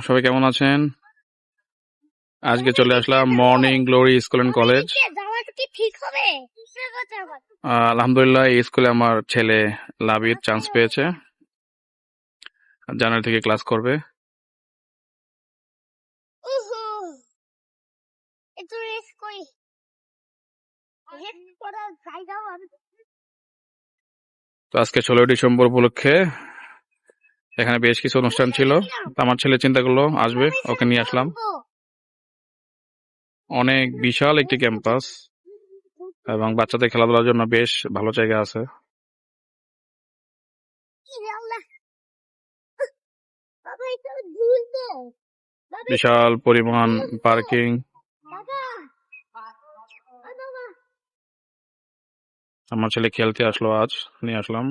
সবাই কেমন আছেন? আজকে চলে আসলাম morning glory school and college. আলহামদুলিল্লাহ, এই স্কুলে আমার ছেলে লাবিব চান্স পেয়েছে, জানুয়ারি থেকে ক্লাস করবে। তো আজকে 16 ডিসেম্বর উপলক্ষে এখানে বেশ কিছু অনুষ্ঠান ছিল। তো আমার ছেলে চিন্তা করলো আসবে, ওকে নিয়ে আসলাম। অনেক বিশাল একটি ক্যাম্পাস এবং বাচ্চাদের খেলাধুলার জন্য বেশ ভালো জায়গা আছে। বিশাল পরিমাণ পার্কিং। আমার ছেলে খেলতে আসলো, আজ নিয়ে আসলাম।